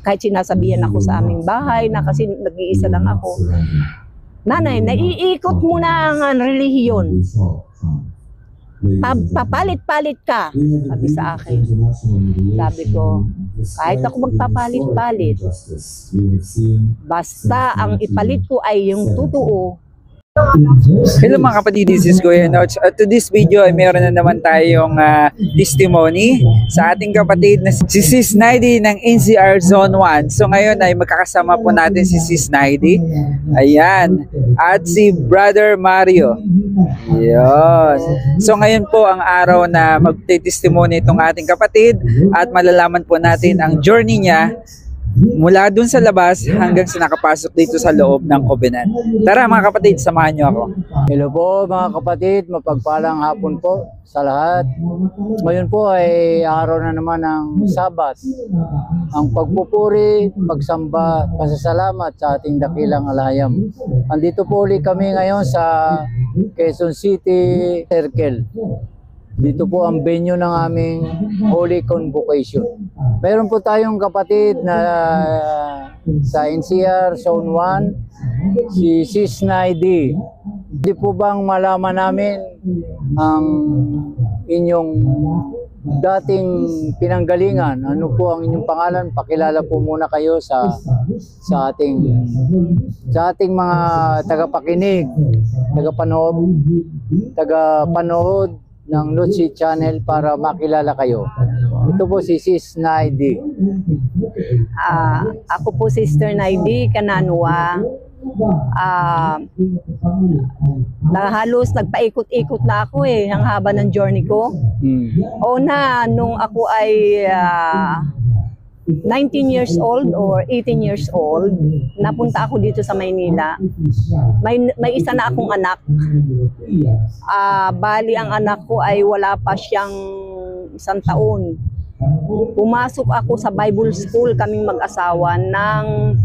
kahit sinasabihan ako sa aming bahay na kasi nag-iisa lang ako, nanay, naiikot mo na ang relihiyon. Papalit-palit ka, sabi sa akin. Sabi ko, kahit ako magpapalit-palit, basta ang ipalit ko ay yung totoo. Hello mga kapatid, this is Kuya Notch. To this video ay meron na naman tayong testimony sa ating kapatid na si Sis Naidi ng NCR Zone 1. So ngayon ay magkakasama po natin si Sis Naidi. Ayan. At si Brother Mario. Yun. So ngayon po ang araw na magte-testimony itong ating kapatid at malalaman po natin ang journey niya mula dun sa labas hanggang sa nakapasok dito sa loob ng Covenant. Tara mga kapatid, samahan niyo ako. Hello po mga kapatid, mapagpalang hapon po sa lahat. Ngayon po ay araw na naman ng Sabat. Ang pagpupuri, pagsamba, pasasalamat sa ating dakilang alayam. Andito po ulit kami ngayon sa Quezon City Circle. Dito po ang venue ng aming Holy Convocation. Meron po tayong kapatid na sa NCR Zone 1, si Sis Naidi. Hindi po bang malaman namin ang inyong dating pinanggalingan? Ano po ang inyong pangalan? Pakilala po muna kayo sa ating mga tagapakinig, tagapanood ng Lutsi Channel para makilala kayo. Ito po si Sis Naidi. Ako po Sister Naidi Kananua. Halos nagpaikot-ikot na ako ang haba ng journey ko. Una, nung ako ay 19 years old or 18 years old, napunta ako dito sa Maynila. May isa na akong anak. Bali ang anak ko ay wala pa siyang 1 taon. Pumasok ako sa Bible school, kaming mag-asawa ng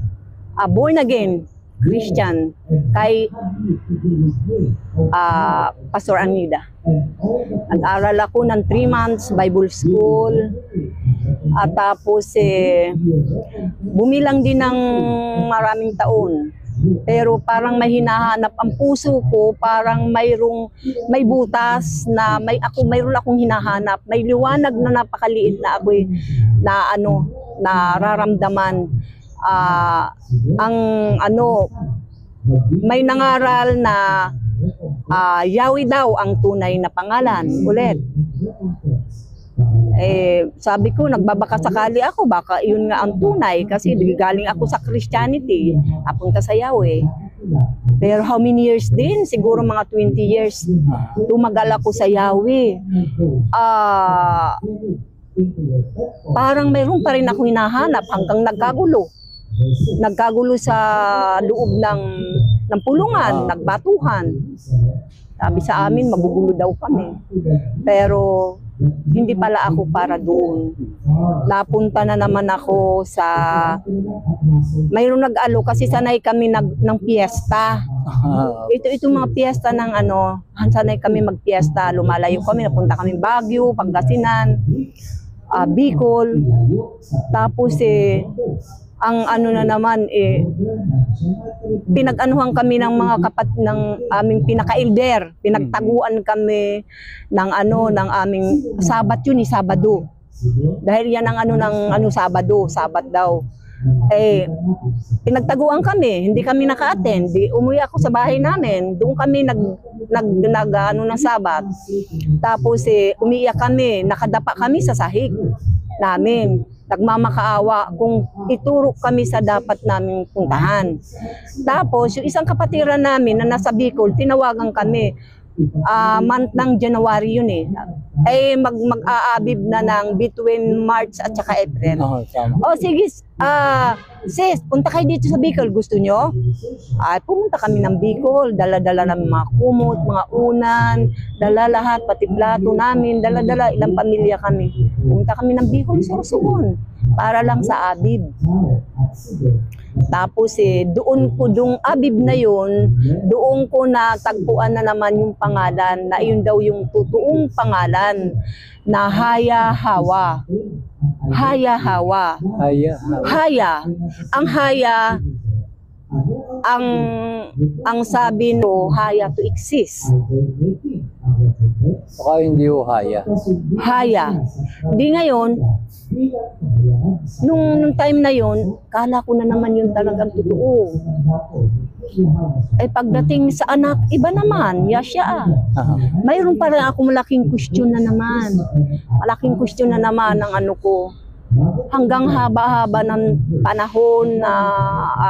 born again Christian kay Pastor Anida. Nag-aral ako ng 3 months Bible school. At tapos bumilang din ng maraming taon. Pero parang may hinahanap ang puso ko, parang may butas na mayroon akong hinahanap. May liwanag na napakaliit na ako nararamdaman. May nangaral na Yahweh daw ang tunay na pangalan ulit. Sabi ko, nagbabaka sakali ako, baka yun nga ang tunay kasi galing ako sa Christianity, apunta sa Yahweh. Pero how many years din? Siguro mga 20 years tumagal ako sa Yahweh. Parang mayroon pa rin ako hinahanap hanggang nagkagulo sa loob ng pulungan, nagbatuhan. Sabi sa amin, magugulo daw kami. Pero hindi pala ako para doon. Napunta na naman ako sa mayroong nag-alo kasi sanay kami ng piyesta. Ito mga piyesta ng sanay kami magpiyesta. Lumalayo kami, napunta kami Baguio, Pangasinan, Bicol. Tapos ang na naman pinag-anuhan kami ng mga ng aming pinaka-elder, pinagtaguan kami ng aming Sabat yun, Sabado. Dahil yan ang Sabat daw. Pinagtaguan kami, hindi kami naka-attend. Umuwi ako sa bahay namin, doon kami ng Sabat. Tapos umiiyak kami, nakadapa kami sa sahig namin. Nagmamakaawa kung ituro kami sa dapat naming puntahan. Tapos yung isang kapatiran namin na nasa Bicol, tinawagan kami. Month ng January yun mag-aabib na ng between March at saka April. Sige, sis, punta kayo dito sa Bicol, gusto nyo? Pumunta kami ng Bicol, dala-dala ng mga kumot, mga unan, dala lahat, pati plato namin, dala-dala, ilang pamilya kami. Pumunta kami ng Bicol, Sorsogon, para lang sa abib. Tapos doong abib na yun, doon ko natagpuan na naman yung pangalan na yun daw yung totoong pangalan na Haya Hawa. haya-hawa. Haya. Haya. Ang haya, ang sabi no, haya to exist. Baka hindi ho haya. Haya. Di ngayon, nung time na yon, kala ko na naman yun talagang totoo. Ay pagdating sa anak, iba naman, yasya. Mayroon pa rin ako malaking question na naman. Malaking question na naman ng ano ko. Hanggang haba-haba ng panahon na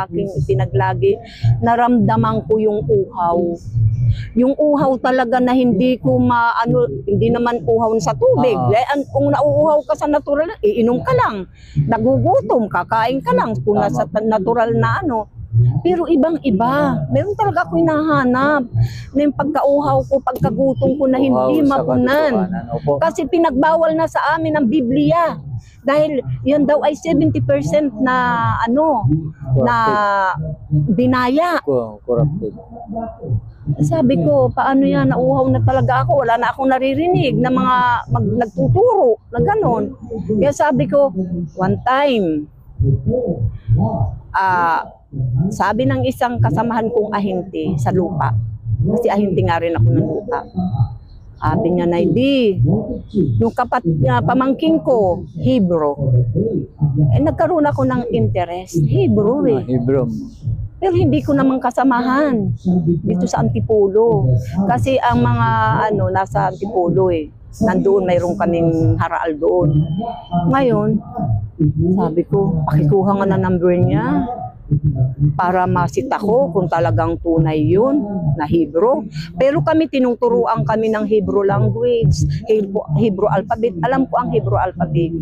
aking pinaglagi, naramdaman ko yung uhaw. Yung uhaw talaga na hindi ko hindi naman uhaw sa tubig. Kung nauuhaw ka sa natural, iinom ka lang. Nagugutom, kakain ka lang kung nasa natural na ano. Pero ibang-iba. Meron talaga ako hinahanap na yung pagkauhaw ko, pagkagutom ko na hindi mapunan. Kasi pinagbawal na sa amin ang Biblia. Dahil yan daw ay 70% na na dinaya. Corrupted. Sabi ko, paano yan? Nauhaw na talaga ako. Wala na akong naririnig na mga nagtuturo na gano'n. Kaya sabi ko, one time, sabi ng isang kasamahan kong ahente sa lupa, kasi ahente nga rin ako ng lupa, sabi niya, Naidi, yung pamangking ko, Hebrew. Nagkaroon ako ng interest. Hebrew eh. Hebrew. Pero hindi ko naman kasamahan dito sa Antipolo. Kasi ang mga nasa Antipolo eh. Nandoon, mayroon kaming haraal doon. Ngayon, sabi ko, pakikuha nga na number niya para masita ko kung talagang tunay yun na Hebrew. Pero kami tinuturuan kami ng Hebrew language, Hebrew alphabet. Alam ko ang Hebrew alphabet.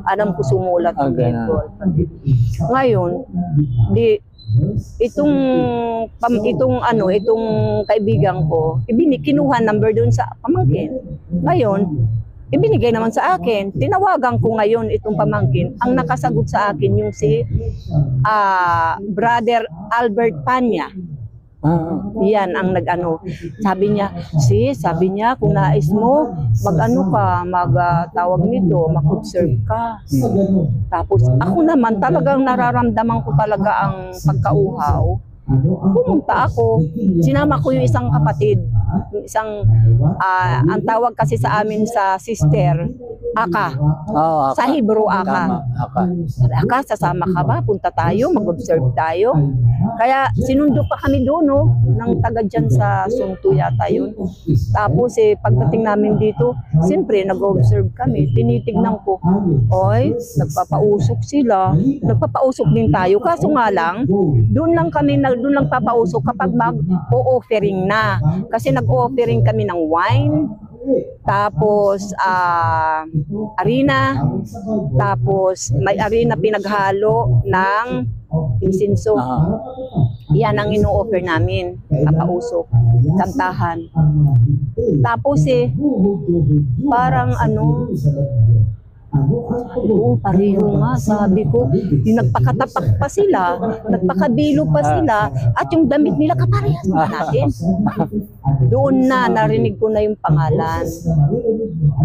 Alam ko sumulat ang Hebrew alphabet. Ngayon, itong kaibigan ko, kinuha number doon sa pamangkin. Ngayon, ibinigay naman sa akin. Tinawagan ko ngayon itong pamangkin. Ang nakasagot sa akin yung si Brother Albert Panya. Yan ang sabi niya, sabi niya, kung nais mo, magtawag nito, mag-observe ka. Tapos ako naman, talagang nararamdaman ko talaga ang pagkauhaw. Pumunta ako, sinama ko yung isang kapatid, ang tawag kasi sa amin sa sister, Aka. Sa Hebrew, Aka. Aka, sasama ka ba? Punta tayo, mag-observe tayo. Kaya sinundo pa kami doon, ng taga dyan sa Sunto yata yun. Tapos pagdating namin dito, siyempre nag-observe kami, tinitignan ko, oy, nagpapausok sila, nagpapausok din tayo. Kaso nga lang, doon lang papausok kapag mag-o-offering na. Kasi nag-o-offering kami ng wine, tapos arena, tapos may arena pinaghalo ng insinso. Yan ang ino-offer namin, papausok, kantahan. Tapos parang oo, pareho nga, sabi ko, yung nagpakatapak pa sila, nagpakabilo pa sila, at yung damit nila kaparehas na natin. Doon na, narinig ko na yung pangalan.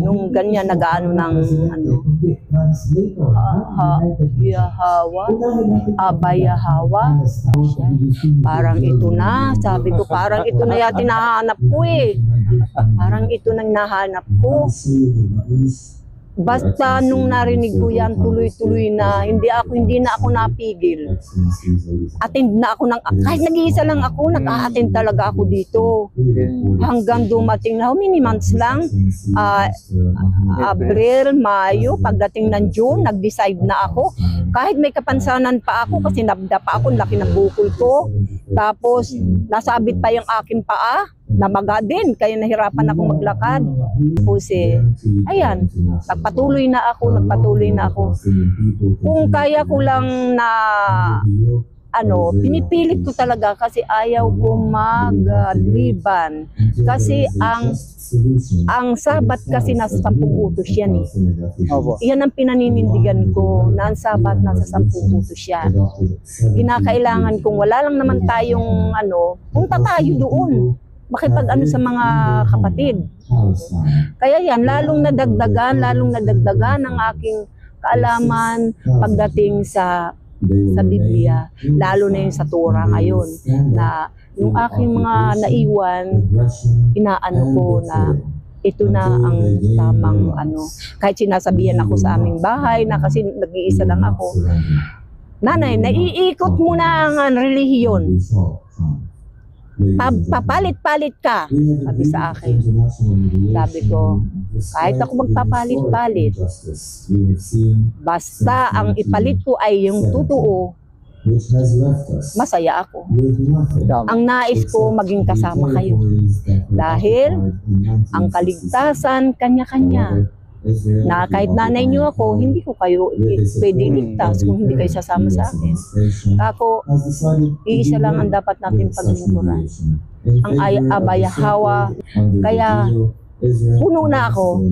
Nung ganyan, Yahawa, Abayahawa. Parang ito na, sabi ko, parang ito na yata nahanap ko eh. Parang ito nang nahanap ko. Basta nung narinig ko yan, tuloy-tuloy na, hindi na ako napigil. Attend na ako kahit nag-iisa lang ako, nag-a-attend talaga ako dito. Hanggang dumating na, how many months lang? April, Mayo, pagdating ng June, nag-decide na ako. Kahit may kapansanan pa ako, kasi nabda pa ako, laki ng bukol ko. Tapos, nasabit pa yung aking paa, namaga din, kaya nahirapan ako maglakad. Tapos ayan, nagpatuloy na ako. Kung kaya ko lang na, pinipilit ko talaga kasi ayaw ko magliban. Kasi ang Sabat kasi nasa 10 utos yan eh. Yan ang pinaninindigan ko, na ang Sabat nasa 10 utos yan. Kinakailangan kung wala lang naman tayong punta tayo doon. Makipag sa mga kapatid. Kaya yan, lalong nadagdagan ang aking kaalaman pagdating sa Biblia, lalo na yung sa Torah ngayon, na yung aking mga naiwan, inaano ko na ito na ang tamang ano. Kahit sinasabihan ako sa aming bahay na kasi nag-iisa lang ako, nanay, naiikot mo na ang relihiyon. Papalit-palit ka, sabi sa akin. Sabi ko, kahit ako magpapalit-palit, basta ang ipalit ko ay yung totoo, masaya ako. Ang nais ko maging kasama kayo. Dahil ang kaligtasan, kanya-kanya. Na kahit nanay niyo ako, hindi ko kayo pwede iligtas kung hindi kayo sasama sa akin. Ako, iisa lang ang dapat natin paglingkuran. Ang Abayahawa. Kaya puno na ako,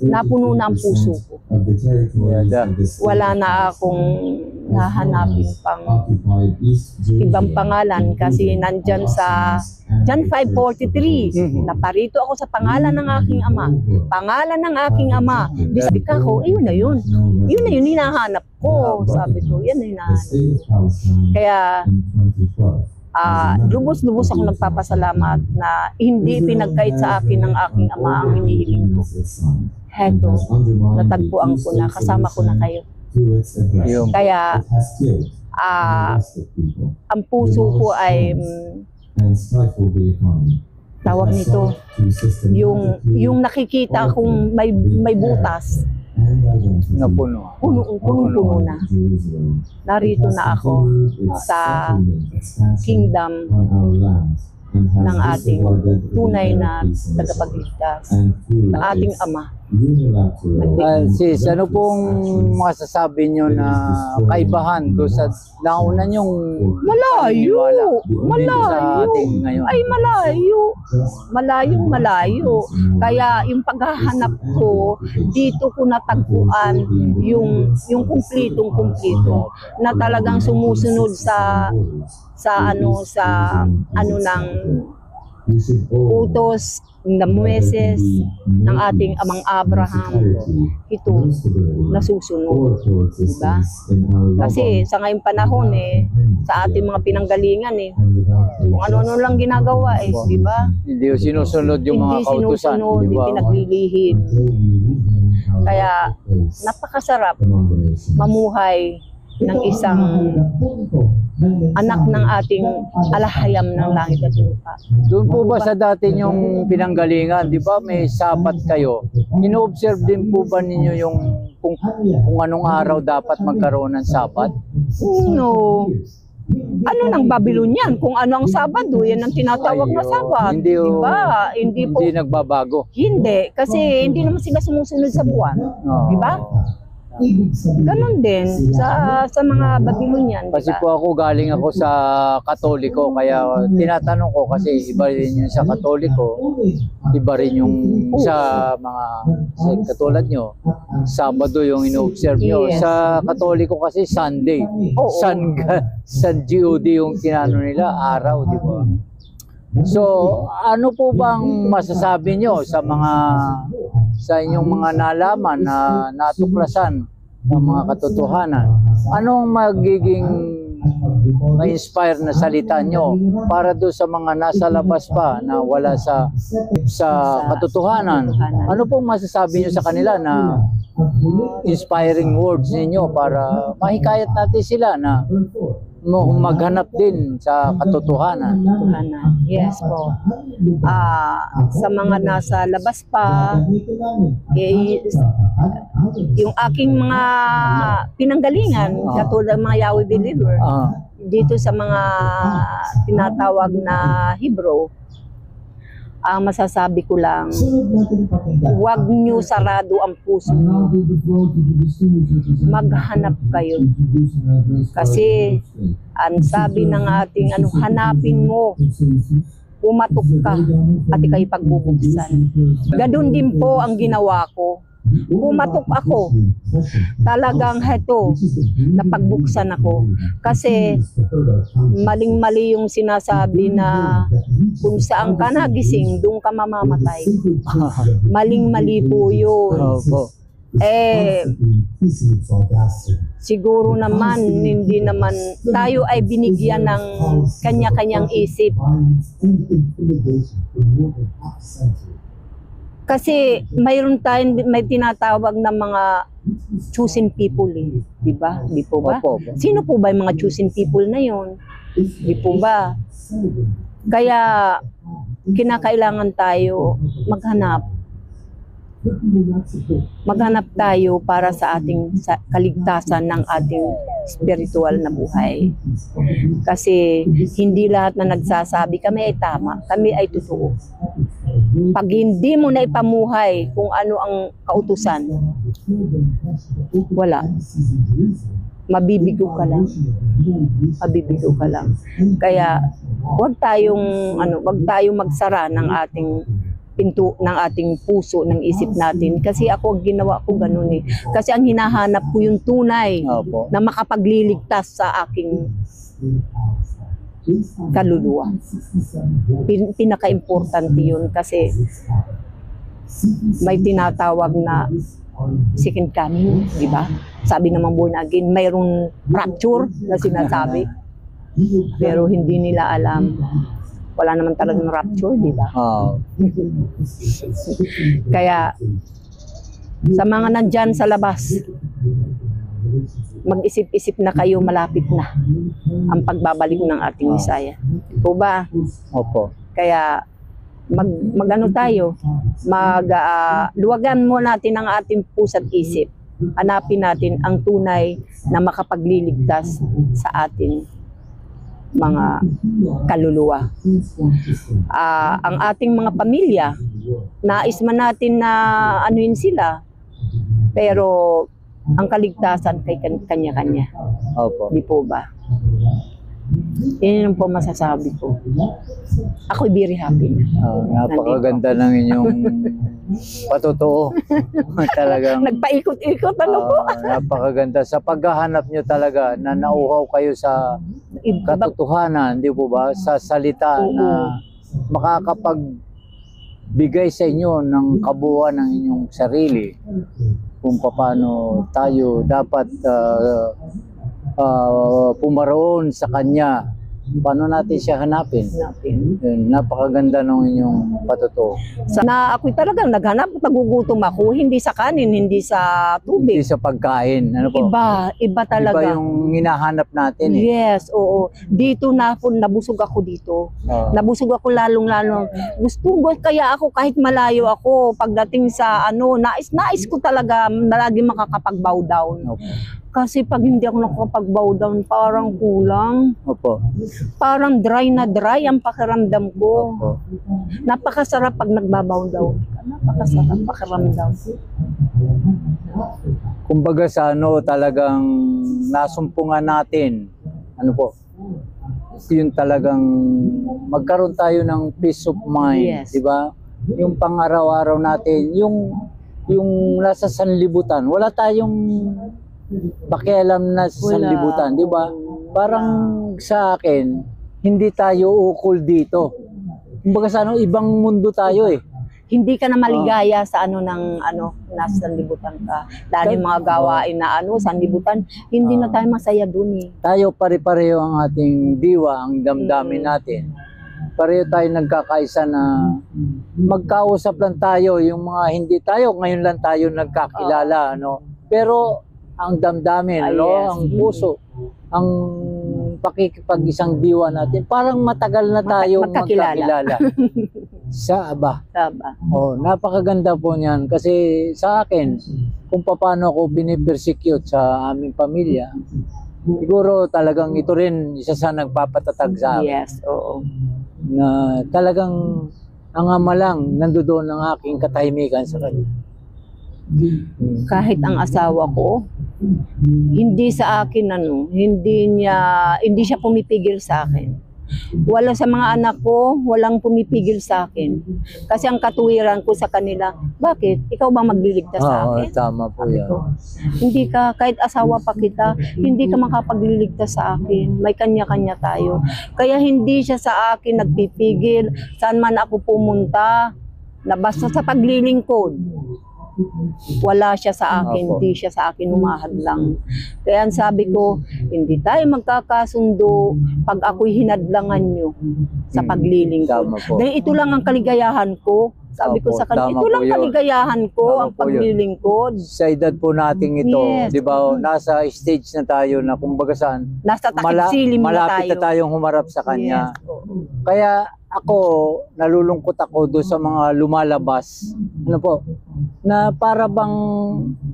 napuno na ang puso ko. Wala na akong nahanapin pang ibang pangalan kasi nandyan sa John 5:43, naparito ako sa pangalan ng aking ama. Pangalan ng aking ama. Di sabi ka ko, yun na yun. Yun na yun, hinahanap ko. Sabi ko, yan na hinahanap. Kaya, lubos-lubos ako nagpapasalamat na hindi pinagkait sa akin ng aking ama ang hinihiling ko. Heto, natagpuan ko na, kasama ko na kayo. Kaya, ang puso ko ay tawag nito, yung nakikita kong may butas, Na puno. Punong-puno na. Narito na ako sa kingdom ng ating tunay na tagapagligtas, ng ating Ama. Sis, ano pong masasabi nyo na kaibahan doon sa nauna nyong Malayo! sa ating ngayon? Ay, malayo! Malayo. Kaya yung paghahanap ko, dito ko natagpuan yung kumplitong-kumplito na talagang sumusunod sa ng utos ng Moises ng ating amang Abraham. Ito nasusunod, diba? Kasi sa ngayong panahon sa ating mga pinanggalingan kung ano-ano lang ginagawa diba? Hindi sinusunod yung mga Hindi kautusan, sinusunod, diba? pinaglilihim. Kaya napakasarap mamuhay ng isang anak ng ating alahayam ng langit at lupa. Doon po ba sa dati yung pinanggalingan, di ba may sabat kayo? Ino-observe din po ba ninyo yung kung anong araw dapat magkaroon ng sabat? No. Ano ng Babylonian? Kung ano ang Sabado, yan ang tinatawag na Sabat. Hindi, diba? Hindi nagbabago. Hindi. Kasi hindi naman sila sumusunod sa buwan. Oh. Diba? Ganon din sa mga Babylonian. Kasi diba? po ako galing ako sa Katoliko, kaya tinatanong ko kasi iba rin yung sa Katoliko, iba rin yung sa mga katulad nyo, Sabado yung ino-observe nyo. Yes. Sa Katoliko kasi Sunday. Oo. San God yung kinano nila, araw, di ba? So, ano po bang masasabi nyo sa inyong mga nalaman na natuklasan ng mga katotohanan? Anong magiging na-inspire na salita nyo para doon sa mga nasa labas pa na wala sa katotohanan? Ano pong masasabi nyo sa kanila na inspiring words ninyo para mahikayat natin sila na maghanap din sa katotohanan? Yes po. Sa mga nasa labas pa, yung aking mga pinanggalingan, katulad ng mga Yahweh believer, dito sa mga tinatawag na Hebrew, ang masasabi ko lang, huwag nyo sarado ang puso nyo. Maghanap kayo. Kasi, ang sabi ng ating hanapin mo, pumatok ka at ikay pagbubuksan. Ganun din po ang ginawa ko. Pumatok ako. Talagang napagbuksan ako. Kasi maling-mali yung sinasabi na kung saan ka nagising, doon ka mamamatay. Maling-mali po yun. Eh, siguro naman, hindi naman, tayo ay binigyan ng kanya-kanyang isip. Kasi mayroon tayong, may tinatawag na mga chosen people eh. Di ba? Di po ba? Opo. Sino po ba yung mga chosen people na yon? Di po ba? Kaya, kinakailangan tayo maghanap tayo para sa ating kaligtasan ng ating spiritual na buhay. Kasi hindi lahat na nagsasabi kami ay tama, kami ay totoo. Pag hindi mo na ipamuhay kung ano ang kautusan, wala. Mabibigo ka lang. Mabibigo ka lang. Kaya wag tayong magsara ng ating pinto ng ating puso, ng isip natin. Kasi ako, ginawa ko ganun eh. Kasi ang hinahanap ko yung tunay Opo. na makapagliligtas sa aking kaluluwa. Pinaka-importante yun kasi may tinatawag na second coming, di ba? Sabi naman born again, mayroong rapture na sinasabi. Pero hindi nila alam. Wala naman talagang rapture, di ba? Kaya, sa mga nandyan sa labas, mag-isip-isip na kayo, malapit na ang pagbabalik ng ating Misaya. O ba? Opo. Kaya, mag-ano tayo, luwagan mo natin ang ating puso't isip. Hanapin natin ang tunay na makapagliligtas sa atin mga kaluluwa. Ang ating mga pamilya, nais man natin na anuin sila, pero ang kaligtasan kay kanya-kanya. Opo. Di po ba? Yan yung po masasabi ko. Ako'y very happy na. Napakaganda ng inyong patotoo. Talagang Nagpaikot-ikot, ano po? napakaganda. Sa paghahanap nyo talaga na nauhaw kayo sa katotohanan, di po ba? Sa salita na makakapagbigay sa inyo ng kabuuan ng inyong sarili kung paano tayo dapat pumaroon sa Kanya. Paano natin siya hanapin? Yun, napakaganda ng inyong patotoo. Na ako'y talagang naghanap, nagugutom ako, hindi sa kanin, hindi sa tubig. Hindi sa pagkain. Ano po? Iba talaga. Iba yung hinahanap natin eh. Yes, oo. Dito na ako, nabusog ako dito. Nabusog ako lalong-lalo. Gusto ko kaya ako kahit malayo ako pagdating sa nais ko talaga na lagi makakapag-bow down. Opo. Kasi pag hindi ako nakakapag-bow down, parang kulang. Opo. Parang dry na dry ang pakiramdam ko. Opo. Napakasarap pag nagbabow down. Napakasarap pakiramdam. Kumbaga sa talagang nasumpungan natin, yung talagang magkaroon tayo ng peace of mind, Yes. di ba? Yung pang-araw-araw natin, yung nasa sanlibutan, wala tayong pakialam na sa sanlibutan, di ba? Parang sa akin, hindi tayo ukol dito. Kumbaga sa ibang mundo tayo eh. Hindi ka na maligaya sa nasa sanlibutan ka. Dahil mga gawain na sanlibutan, hindi na tayo masaya dun eh. Tayo pare-pareho ang ating diwa, ang damdamin natin. Pareho tayo nagkakaisa na magkausap lang tayo, yung mga hindi tayo, ngayon lang tayo nagkakilala, Pero ang damdamin, Yes. ang puso, ang pakikipag-isang diwa natin, parang matagal na tayo magkakilala. Sa aba. Tama. Napakaganda po niyan kasi sa akin, kung paano ako binipersecute sa aming pamilya, siguro talagang ito rin isa sa nagpapatatag sa akin. Yes, oo. Na talagang ang ama lang nandoon ang aking katahimikan sa kanya. Kahit ang asawa ko, hindi sa akin hindi siya pumipigil sa akin. Wala sa mga anak ko, walang pumipigil sa akin. Kasi ang katuwiran ko sa kanila, bakit? Ikaw ba magliligtas sa akin? Tama po yan. Hindi ka, kahit asawa pa kita, hindi ka makapagliligtas sa akin. May kanya-kanya tayo. Kaya hindi siya sa akin nagpipigil. Saan man ako pumunta, na basta sa paglilingkod. Wala siya sa akin, Opo. hindi siya sa akin humahadlang. Kaya ang sabi ko, hindi tayo magkakasundo pag ako'y hinadlangan nyo sa paglilingkod. Tama po. Dahil ito lang ang kaligayahan ko. Sabi ko Opo, sa kanya, tama ito lang po yun. kaligayahan ko, Tama ang po yun. paglilingkod. Sa edad po nating ito, Yes. di ba, nasa stage na tayo na kumbaga saan, Nasa takip silim na malapit tayo. na tayong humarap sa kanya. Yes, oo. Kaya ako, nalulungkot ako doon sa mga lumalabas. Ano po? Na para bang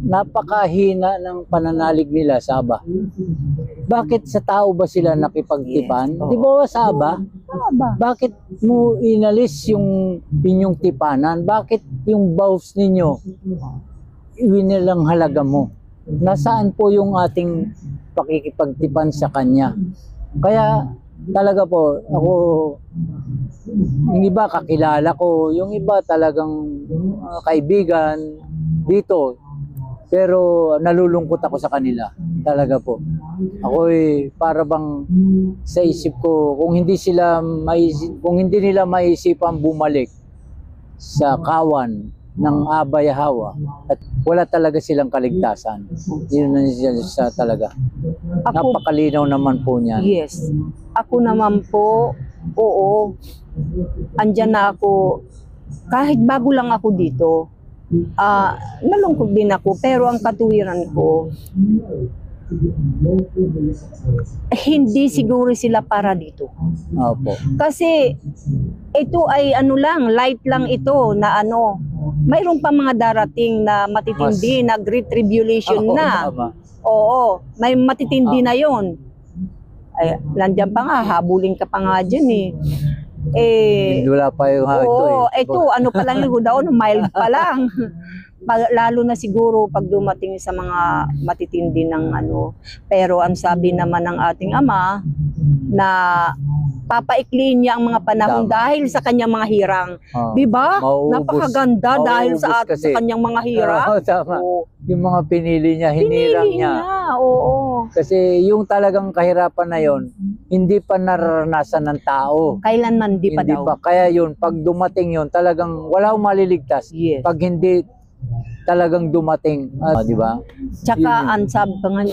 napakahina ng pananalig nila sa Aba. Bakit sa tao ba sila nakipagtipan? Yes, oo. Di ba sa Aba? Aba. Bakit mo inalis yung inyong tipanan? Bakit yung vows ninyo winilang halaga mo? Nasaan po yung ating pakikipagtipan sa kanya? Kaya talaga po, ako, yung iba kakilala ko, yung iba talagang kaibigan dito. Pero nalulungkot ako sa kanila. Talaga po. Ako para bang sa isip ko, kung hindi nila maisipan bumalik sa kawan ng Aba Yahawa at wala talaga silang kaligtasan. Yun na siya talaga. Ako, Napakalinaw naman po niyan. yes. Ako naman po, oo. Andyan na ako. Kahit bago lang ako dito, nalungkot din ako. Pero ang katuwiran ko, hindi siguro sila para dito. Opo. Kasi ito ay ano lang, light lang ito na ano. Mayroon pa mga darating na matitindi, na great tribulation Oo, na. tama. Oo, may matitindi na yon. Ay, nandiyan pa nga, habulin ka pa nga dyan eh. Wala pa yung Oo, ito ito, ano pa lang yung daon, mild pa lang. Lalo na siguro pag dumating sa mga matitindi ng ano. Pero ang sabi naman ng ating ama, na papaikliin niya ang mga panahon Tama. dahil sa kanyang mga hirang. Oh. Di ba? Mauubos. Napakaganda dahil Mauubos sa kasi. kanyang mga hirang. Oo, tama. Oo. Yung mga pinili niya, hinirang Pinili niya. oo. Kasi yung talagang kahirapan na yon, hindi pa nararanasan ng tao. Kailanman di pa Hindi daw. pa. Kaya yun, pag dumating yun, talagang wala akong maliligtas. Yes. Pag hindi talagang dumating. Di ba? Tsaka Yun. ang sabi pa nga,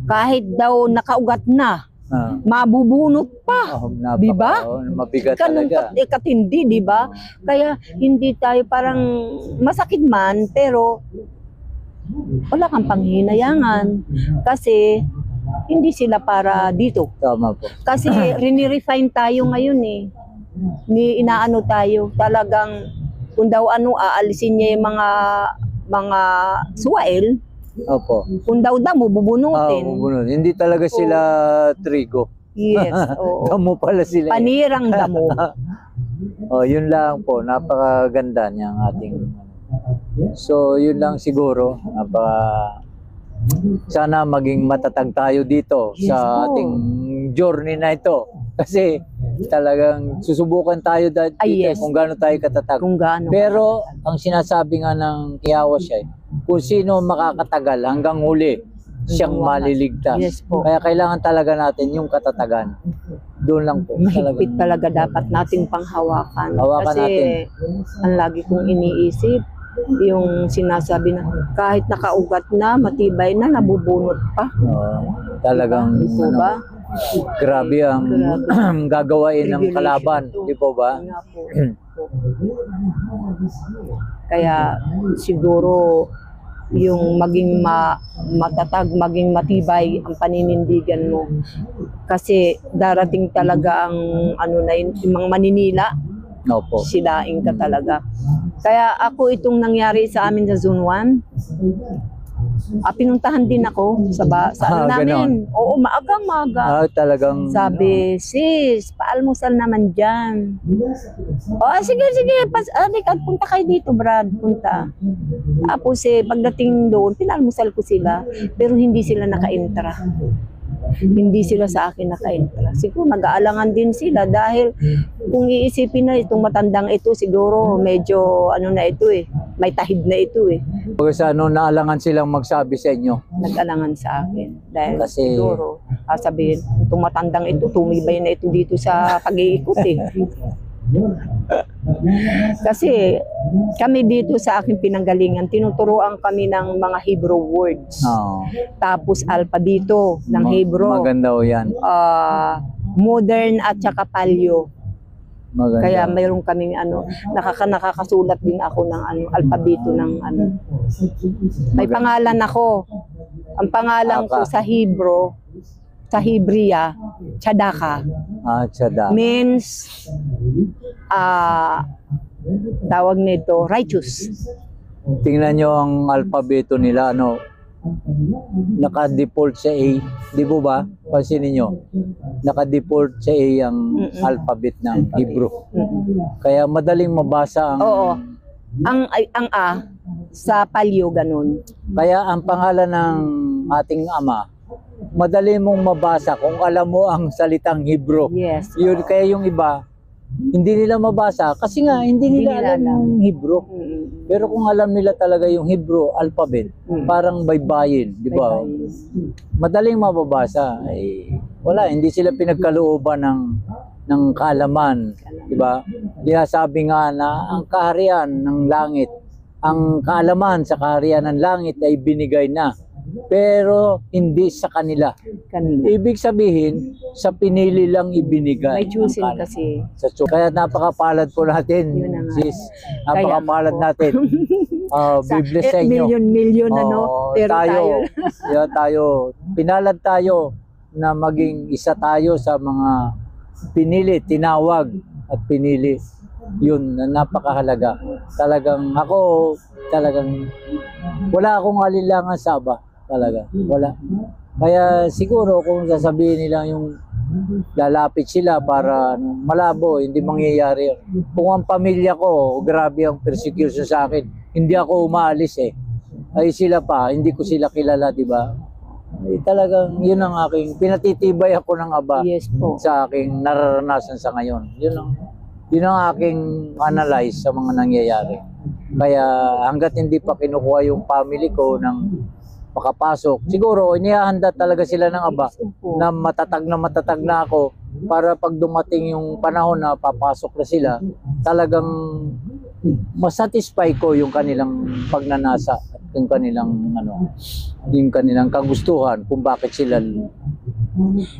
kahit daw nakaugat na, mabubunot pa. Di ba? Mabigat Ganun talaga. katindi, di ba? Kaya hindi tayo parang masakit man, pero wala kang panghinayangan. Kasi hindi sila para dito. Tama po. Kasi rinirefine tayo ngayon eh. Inaano tayo, talagang kung daw ano, aalisin niya yung mga suwael, Opo. kung daw damo, bubunutin. Bubunod. Hindi talaga sila trigo. Yes, oo. Damo pala sila. Panirang damo. Yun lang po. Napakaganda niyang ating. So, yun lang siguro. Sana maging matatag tayo dito Yes sa po. ating journey na ito. Kasi talagang susubukan tayo dito Yes. kung gaano tayo katatag. Kung gaano. Pero ang sinasabi nga ng Yahawa siya, kung sino makakatagal hanggang huli, siyang maliligtas. Yes po. Kaya kailangan talaga natin yung katatagan. Doon lang po. Mahigpit talaga dapat nating panghawakan. Hawakan Kasi natin. ang lagi kong iniisip, yung sinasabi na kahit nakaugat na, matibay na, nabubunot pa. Talagang Di ba? grabe ang gagawain ng Tribulation kalaban. to. Di po ba? Nga po. Kaya siguro yung maging matatag, maging matibay ang paninindigan mo. Kasi darating talaga ang ano na yun, yung mga maninila, Opo. silaing ka talaga. Kaya ako itong nangyari sa amin sa Zone 1, pinuntahan din ako sa ano namin. Oo, maagang-maaga. Talagang Sabi, sis, paalmusal naman dyan. Sige, punta kayo dito, Brad, punta. Tapos pagdating doon, pinalmusal ko sila, pero hindi sila naka-entra. Hindi sila sa akin naka-entra. Siguro nag-aalangan din sila dahil kung iisipin na itong matandang ito, siguro medyo ano na ito may tahid na ito Pag sa naalangan silang magsabi sa inyo. Nag-alangan sa akin. Dahil Kasi- siguro, sabihin, itong matandang ito, tumibay na ito dito sa pag-iikot Kasi kami dito sa aking pinanggalingan, tinuturuan kami ng mga Hebrew words. Oo. Tapos alpabito ng Hebrew. Maganda o yan. Modern at saka palyo. Maganda. Kaya mayroon kaming nakakasulat din ako ng alpabito ng May pangalan ako. Ang pangalan ko sa Hebrew, sa Hebrea, Chadaka. Tsada. Means tawag nito righteous. Tingnan nyo ang alpabeto nila, naka-default sa A. Di po ba? Pansinin nyo. Naka-default sa A ang alphabet ng Hebrew. Kaya madaling mabasa ang... Oo. Ang A sa palyo ganun. Kaya ang pangalan ng ating Ama, madali mong mabasa kung alam mo ang salitang Hebrew. Yes. Yun, kaya yung iba, hindi nila mabasa kasi nga hindi nila alam yung Hebrew. Pero kung alam nila talaga yung Hebrew alphabet, parang baybayin, di ba? Madaling mababasa. Wala, hindi sila pinagkalooban ng kaalaman, di ba? Diya sabi nga na ang kaharian ng langit, ang kaalaman sa kaharian ng langit ay binigay na, pero hindi sa kanila. Ibig sabihin, sa pinili lang ibinigay. May choosing ang kaalaman. kasi. Kaya napakapalad po natin, Yun na nga. sis. Napakapalad natin. Bibless sa inyo. Million pero tayo, pinalad tayo na maging isa tayo sa mga pinili, tinawag at pinili. Yun, napakahalaga. Talagang wala akong alinlangan sa Aba. Talaga, wala. Kaya siguro kung sasabihin nila yung lalapit sila para malabo, hindi mangyayari. Kung ang pamilya ko, grabe ang persecution sa akin, hindi ako umaalis ay sila pa, hindi ko sila kilala, di ba? Talagang yun ang aking, pinatitibay ako ng Aba. Yes po. Sa aking nararanasan sa ngayon. Yun ang aking analyze sa mga nangyayari. Kaya hanggat hindi pa kinukuha yung family ko ng makapasok, siguro inihahanda talaga sila ng Aba na matatag na ako para pag dumating yung panahon na papasok na sila, talagang masatisfy ko yung kanilang pagnanasa at yung kanilang kagustuhan kung bakit sila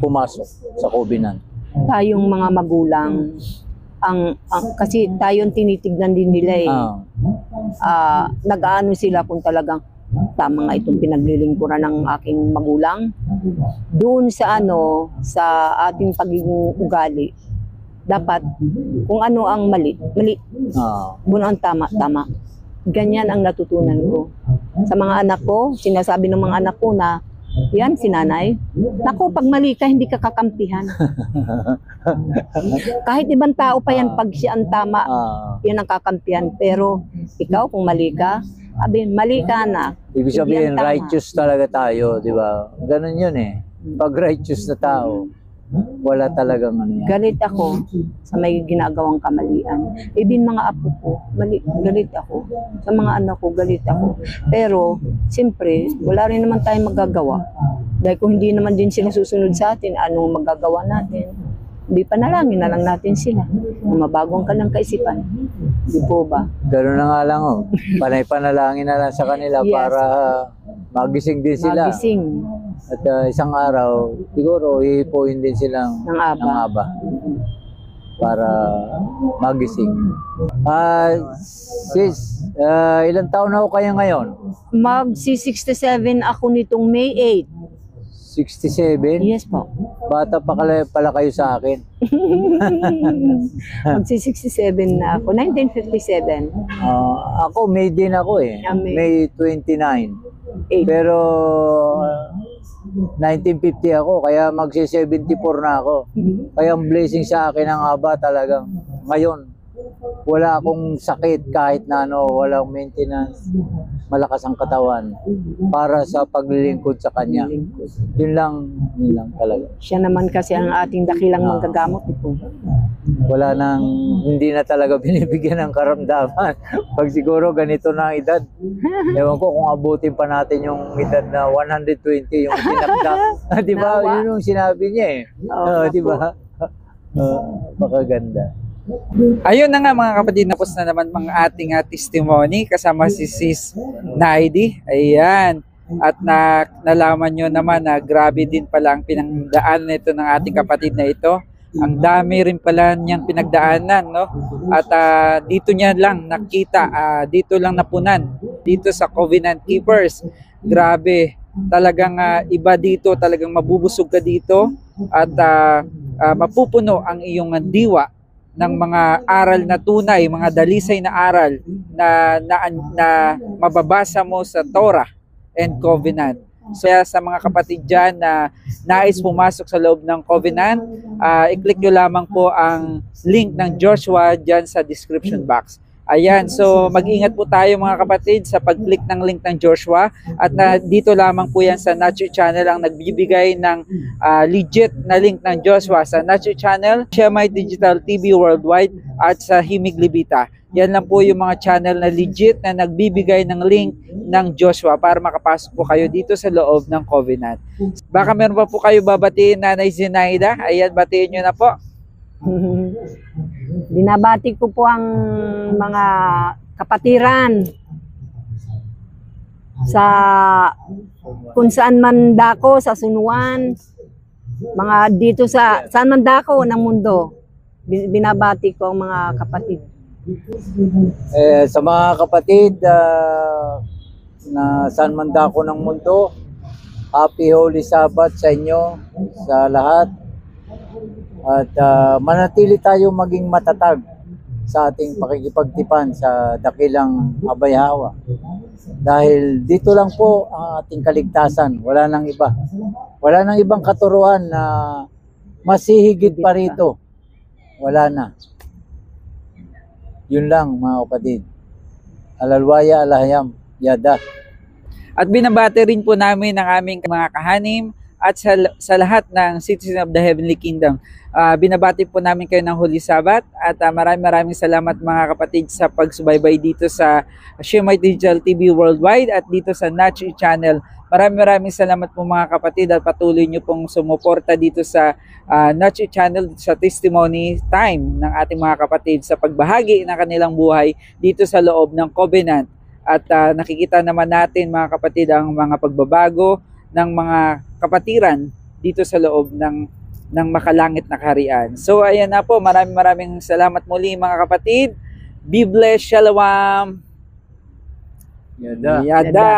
pumasok sa Covenant. Tayong mga magulang, kasi tayong tinitignan din nila nag-aano sila kung talagang tama nga itong pinaglilingkuran ng aking magulang. Doon sa sa ating pagiging ugali, dapat kung ano ang mali, kung ang tama. Ganyan ang natutunan ko. Sa mga anak ko, sinasabi ng mga anak ko na, yan, si nanay, naku, pag mali ka, hindi ka kakampihan. Kahit ibang tao pa yan, pag siya ang tama, yan ang kakampihan. Pero ikaw, kung mali ka, mali ka na. Ibig sabihin, righteous talaga tayo, di ba? Ganun yun Pag righteous na tao, wala talagang yan. Galit ako sa may ginagawang kamalian. Even mga apo ko, galit ako. Sa mga anak ko, galit ako. Pero, siyempre, wala rin naman tayong magagawa. Dahil kung hindi naman din sila susunod sa atin, anong magagawa natin? Hindi panalangin na lang natin sila. Na mabagong ka ng kaisipan. Di po ba? Gano'n na nga lang Panay-panalangin na lang sa kanila para magising din sila. Magising. At isang araw, siguro ihipuin din silang Ng aba. Para magising. Sis, ilang taon na ako kayo ngayon? Magsi-67 ako nitong May 8. 67? Yes po. Bata pa pala kayo sa akin. Magsi-67 na ako. 1957. Ako, May din ako May 29. Pero 1950 ako, kaya magsi-74 na ako. Kaya ang blessing sa akin ng Aba talagang ngayon. Wala akong sakit kahit na walang maintenance. Malakas ang katawan para sa paglilingkod sa Kanya. Yun lang talaga. Siya naman kasi ang ating dakilang manggagamot ito. Wala nang, hindi na talaga binibigyan ng karamdaman. Pag siguro ganito na ang edad, ewan ko kung abutin pa natin yung edad na 120 yung tinakda. Di ba? Yun yung sinabi niya di ba? Pakaganda. Ayun na nga mga kapatid, napos na naman mga ating testimony kasama si Sis Naidi. Ayan. At nalaman nyo naman na grabe din pala ang pinagdaan nito ng ating kapatid na ito. Ang dami rin pala niyang pinagdaanan, no? At dito niya lang nakita, dito lang napunan, dito sa Covenant Keepers. Grabe, talagang iba dito, talagang mabubusog ka dito at mapupuno ang iyong diwa ng mga aral na tunay, mga dalisay na aral na mababasa mo sa Torah and Covenant. So sa mga kapatid dyan na nais pumasok sa loob ng Covenant, i-click nyo lamang po ang link ng Joshua dyan sa description box. Ayan, so mag-ingat po tayo mga kapatid sa pag-click ng link ng Joshua at dito lamang po yan sa Nacho Channel ang nagbibigay ng legit na link ng Joshua sa Nacho Channel, Shemite Digital TV Worldwide at sa Himig Libita. Yan lang po yung mga channel na legit na nagbibigay ng link ng Joshua para makapasok po kayo dito sa loob ng Covenant. Baka meron pa po kayo babatiin, Nanay Zenaida? Ayan, batiin nyo na po. Binabati ko po ang mga kapatiran sa kung saan man dako sa Sunuan, mga dito sa saan man dako ng mundo. Binabati ko ang mga kapatid. Sa mga kapatid na saan man dako ng mundo, Happy Holy Sabbath sa inyo, sa lahat. At manatili tayo maging matatag sa ating pakikipagtipan sa dakilang Abayhawa. Dahil dito lang po ang ating kaligtasan, wala nang iba. Wala nang ibang katuruan na masihigit pa rito. Wala na. Yun lang mga kapatid. Alalwaya, alahayam, yada. At binabati rin po namin ang aming mga kahanim at sa lahat ng citizen of the Heavenly Kingdom. Binabati po namin kayo ng Holy Sabbath at maraming salamat mga kapatid sa pagsubaybay dito sa Shemite Digital TV Worldwide at dito sa Nacho Channel. Maraming salamat po mga kapatid at patuloy nyo pong sumuporta dito sa Nacho Channel sa testimony time ng ating mga kapatid sa pagbahagi ng kanilang buhay dito sa loob ng Covenant. At nakikita naman natin mga kapatid ang mga pagbabago ng mga kapatiran dito sa loob ng makalangit na kaharian. So ayan na po, maraming salamat muli mga kapatid. Be blessed, Shalom. Yada. Yada.